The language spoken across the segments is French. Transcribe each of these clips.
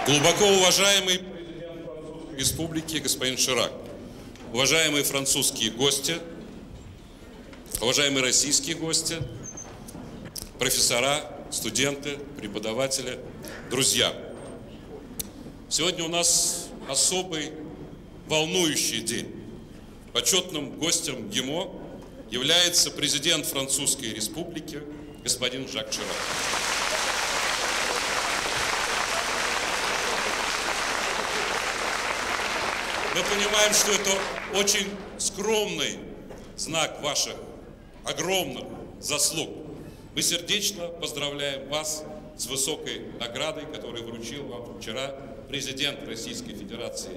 Глубоко уважаемый президент Республики господин Ширак, уважаемые французские гости, уважаемые российские гости, профессора, студенты, преподаватели, друзья. Сегодня у нас особый, волнующий день. Почетным гостем ГИМО является президент Французской Республики господин Жак Ширак. Мы понимаем, что это очень скромный знак ваших огромных заслуг. Мы сердечно поздравляем вас с высокой наградой, которую вручил вам вчера президент Российской Федерации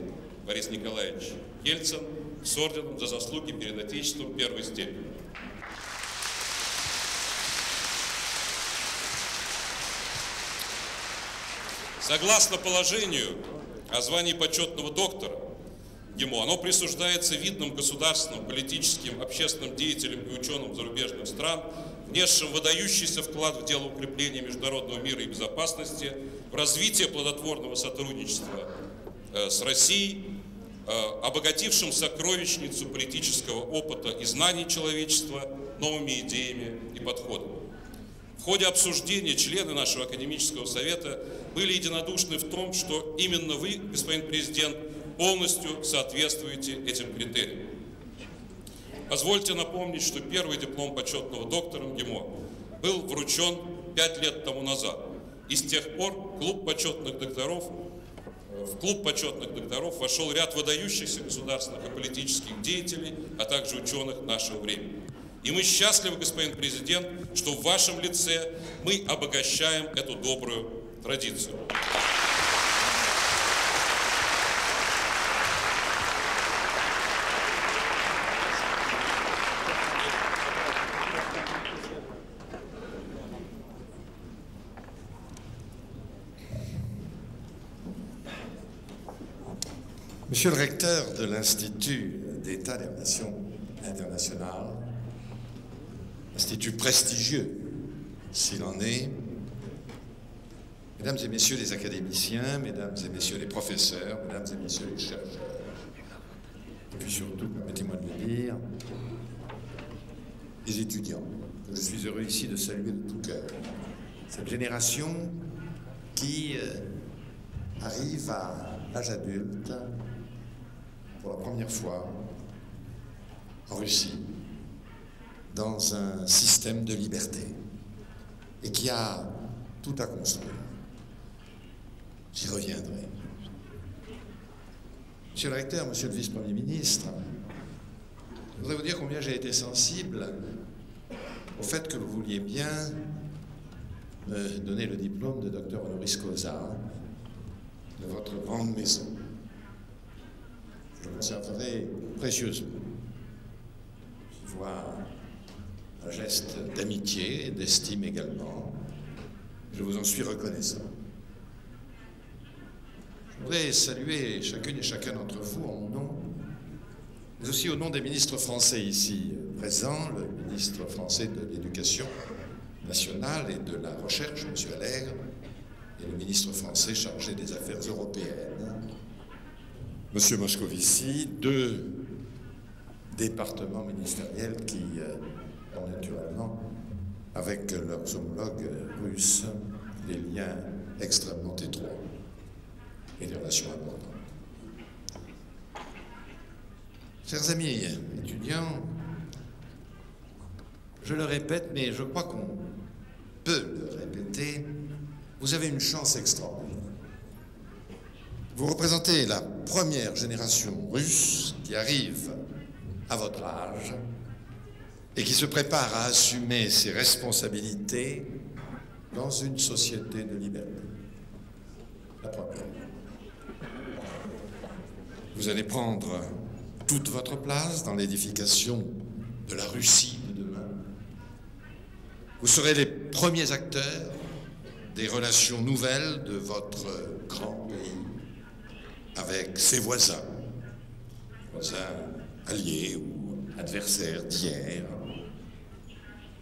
Борис Николаевич Ельцин с орденом за заслуги перед Отечеством первой степени. Согласно положению о звании почетного доктора ГИМО, оно присуждается видным государственным, политическим, общественным деятелям и ученым зарубежных стран, внесшим выдающийся вклад в дело укрепления международного мира и безопасности, в развитие плодотворного сотрудничества с Россией, обогатившим сокровищницу политического опыта и знаний человечества новыми идеями и подходами. В ходе обсуждения члены нашего академического совета были единодушны в том, что именно вы, господин президент, полностью соответствуете этим критериям. Позвольте напомнить, что первый диплом почетного доктора ГИМО был вручен 5 лет тому назад. И с тех пор в клуб почетных докторов вошел ряд выдающихся государственных и политических деятелей, а также ученых нашего времени. И мы счастливы, господин президент, что в вашем лице мы обогащаем эту добрую традицию. Monsieur le recteur de l'Institut d'État des Relations internationales, institut prestigieux s'il en est, mesdames et messieurs les académiciens, mesdames et messieurs les professeurs, mesdames et messieurs les chercheurs, et puis surtout, permettez-moi de le dire, les étudiants. Je suis heureux ici de saluer de tout cœur cette génération qui arrive à l'âge adulte pour la première fois en Russie, dans un système de liberté, et qui a tout à construire. J'y reviendrai. Monsieur le recteur, monsieur le vice-premier ministre, je voudrais vous dire combien j'ai été sensible au fait que vous vouliez bien me donner le diplôme de docteur honoris causa de votre grande maison. Je le conserverai précieusement. Je vois un geste d'amitié et d'estime également. Je vous en suis reconnaissant. Je voudrais saluer chacune et chacun d'entre vous en mon nom, mais aussi au nom des ministres français ici présents, le ministre français de l'Éducation nationale et de la Recherche, M. Allègre, et le ministre français chargé des Affaires européennes, M. Moscovici, deux départements ministériels qui ont naturellement, avec leurs homologues russes, des liens extrêmement étroits et des relations importantes. Chers amis étudiants, je le répète, mais je crois qu'on peut le répéter, vous avez une chance extraordinaire. Vous représentez la première génération russe qui arrive à votre âge et qui se prépare à assumer ses responsabilités dans une société de liberté. La première. Vous allez prendre toute votre place dans l'édification de la Russie de demain. Vous serez les premiers acteurs des relations nouvelles de votre grand pays avec ses voisins alliés ou adversaires d'hier,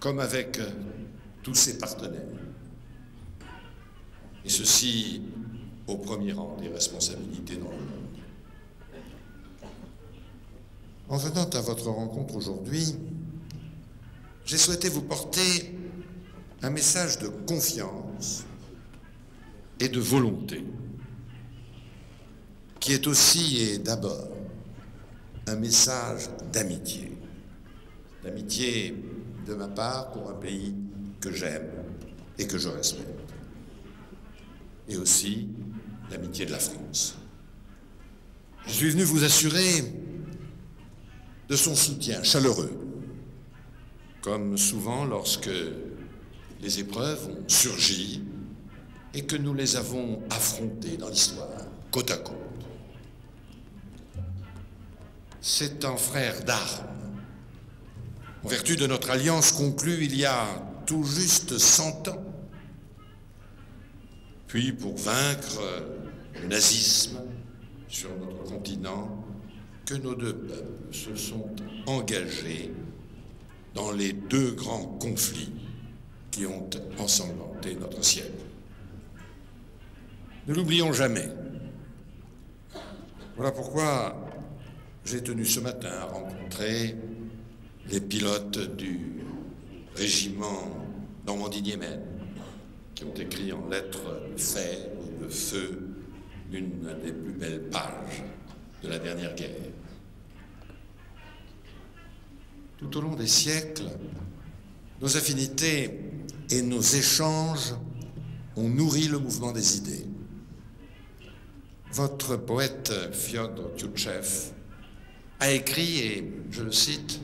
comme avec tous ses partenaires. Et ceci au premier rang des responsabilités dans le monde. En venant à votre rencontre aujourd'hui, j'ai souhaité vous porter un message de confiance et de volonté, qui est aussi et d'abord un message d'amitié. D'amitié de ma part pour un pays que j'aime et que je respecte. Et aussi l'amitié de la France. Je suis venu vous assurer de son soutien chaleureux, comme souvent lorsque les épreuves ont surgi et que nous les avons affrontées dans l'histoire, côte à côte. C'est un frère d'armes, en vertu de notre alliance conclue il y a tout juste 100 ans. Puis pour vaincre le nazisme sur notre continent, que nos deux peuples se sont engagés dans les deux grands conflits qui ont ensanglanté notre siècle. Ne l'oublions jamais. Voilà pourquoi j'ai tenu ce matin à rencontrer les pilotes du régiment Normandie-Niemen qui ont écrit en lettres de fer et de feu une des plus belles pages de la dernière guerre. Tout au long des siècles, nos affinités et nos échanges ont nourri le mouvement des idées. Votre poète Fyodor Tchouchtchev a écrit, et je le cite,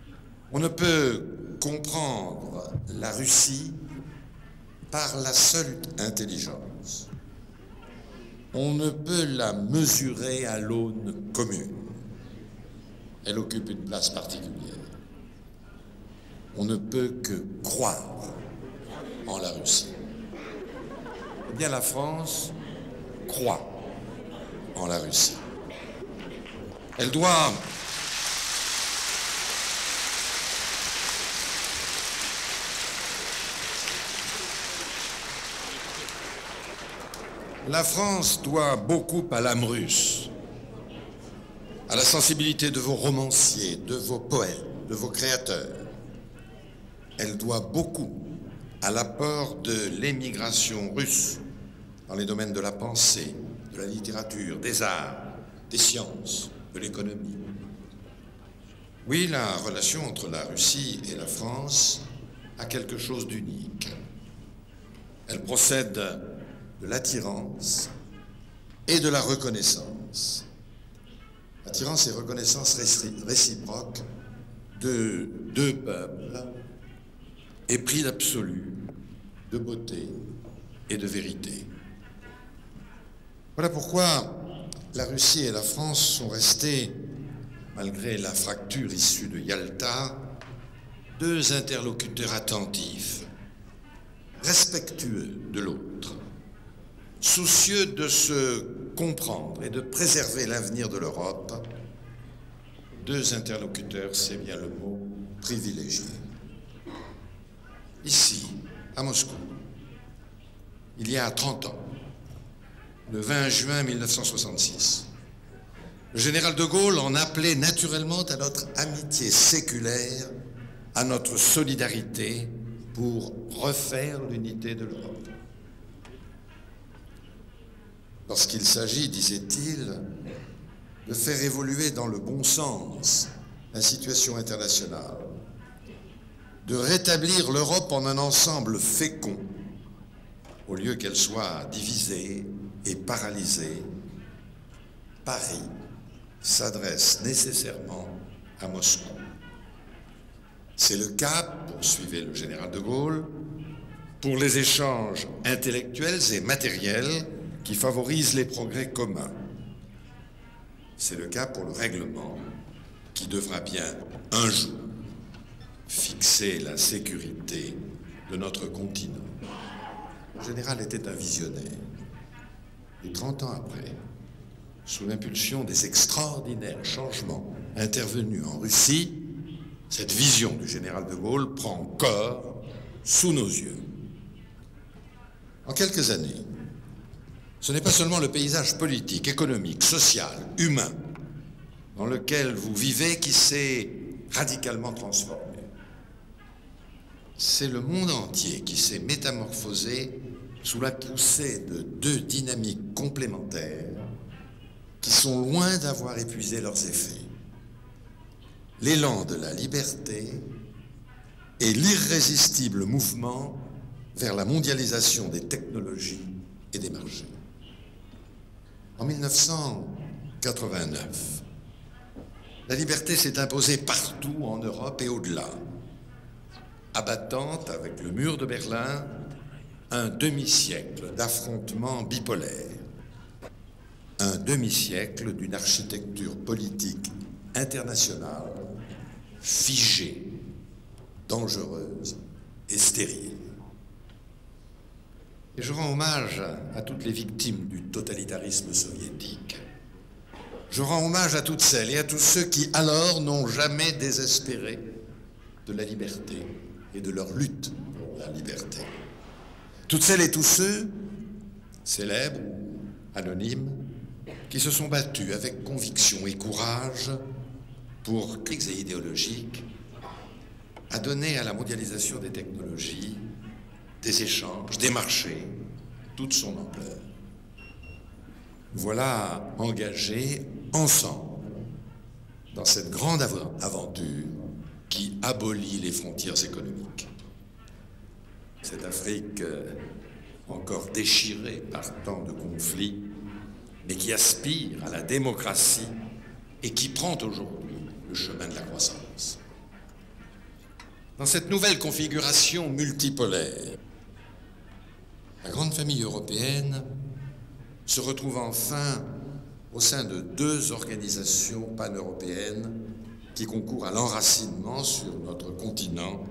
« On ne peut comprendre la Russie par la seule intelligence. On ne peut la mesurer à l'aune commune. Elle occupe une place particulière. On ne peut que croire en la Russie. Eh bien, la France croit en la Russie. Elle doit La France doit beaucoup à l'âme russe, à la sensibilité de vos romanciers, de vos poètes, de vos créateurs. Elle doit beaucoup à l'apport de l'émigration russe dans les domaines de la pensée, de la littérature, des arts, des sciences, de l'économie. Oui, la relation entre la Russie et la France a quelque chose d'unique. Elle procède de l'attirance et de la reconnaissance. Attirance et reconnaissance réciproque de deux peuples épris d'absolu, de beauté et de vérité. Voilà pourquoi la Russie et la France sont restées, malgré la fracture issue de Yalta, deux interlocuteurs attentifs, respectueux de l'autre, soucieux de se comprendre et de préserver l'avenir de l'Europe. Deux interlocuteurs, c'est bien le mot, privilégié. Ici, à Moscou, il y a 30 ans, le 20 juin 1966, le général de Gaulle en appelait naturellement à notre amitié séculaire, à notre solidarité pour refaire l'unité de l'Europe. Lorsqu'il s'agit, disait-il, de faire évoluer dans le bon sens la situation internationale, de rétablir l'Europe en un ensemble fécond, au lieu qu'elle soit divisée et paralysée, Paris s'adresse nécessairement à Moscou. C'est le cas, poursuivait le général de Gaulle, pour les échanges intellectuels et matériels qui favorisent les progrès communs. C'est le cas pour le règlement qui devra bien, un jour, fixer la sécurité de notre continent. Le général était un visionnaire. Et 30 ans après, sous l'impulsion des extraordinaires changements intervenus en Russie, cette vision du général de Gaulle prend corps sous nos yeux. En quelques années, Ce n'est pas seulement le paysage politique, économique, social, humain dans lequel vous vivez qui s'est radicalement transformé. C'est le monde entier qui s'est métamorphosé sous la poussée de deux dynamiques complémentaires qui sont loin d'avoir épuisé leurs effets. L'élan de la liberté et l'irrésistible mouvement vers la mondialisation des technologies et des marchés. En 1989, la liberté s'est imposée partout en Europe et au-delà, abattant avec le mur de Berlin un demi-siècle d'affrontements bipolaires, un demi-siècle d'une architecture politique internationale figée, dangereuse et stérile. Et je rends hommage à toutes les victimes du totalitarisme soviétique. Je rends hommage à toutes celles et à tous ceux qui, alors, n'ont jamais désespéré de la liberté et de leur lutte pour la liberté. Toutes celles et tous ceux, célèbres ou anonymes, qui se sont battus avec conviction et courage pour critiques et idéologiques, à donner à la mondialisation des technologies, des échanges, des marchés, toute son ampleur. Voilà engagés ensemble dans cette grande aventure qui abolit les frontières économiques. Cette Afrique encore déchirée par tant de conflits, mais qui aspire à la démocratie et qui prend aujourd'hui le chemin de la croissance. Dans cette nouvelle configuration multipolaire, la grande famille européenne se retrouve enfin au sein de deux organisations pan-européennes qui concourent à l'enracinement sur notre continent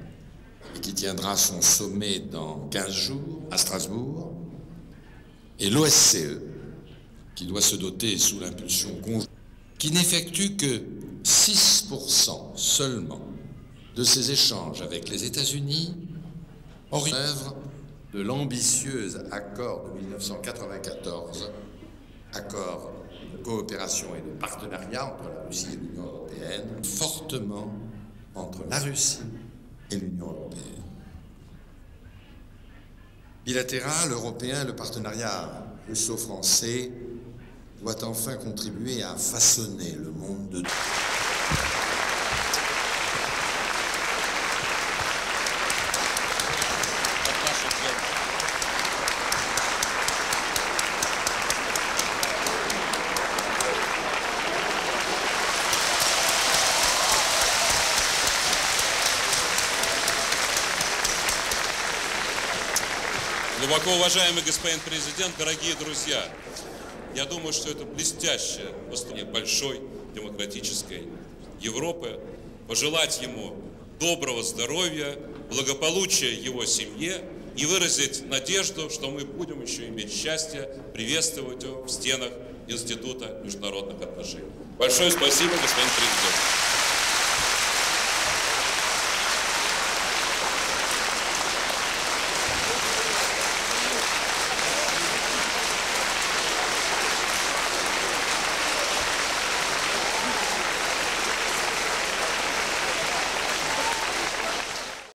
et qui tiendra son sommet dans 15 jours à Strasbourg, et l'OSCE, qui doit se doter sous l'impulsion conjointe, qui n'effectue que 6% seulement de ses échanges avec les États-Unis, en œuvre de l'ambitieux accord de 1994, accord de coopération et de partenariat entre la Russie et l'Union européenne, fortement entre la Russie et l'Union européenne. Bilatéral, européen, le partenariat russo-français doit enfin contribuer à façonner le monde de... Глубоко уважаемый господин президент, дорогие друзья, я думаю, что это блестящее выступление большой демократической Европы. Пожелать ему доброго здоровья, благополучия его семье и выразить надежду, что мы будем еще иметь счастье приветствовать его в стенах Института международных отношений. Большое спасибо, господин президент.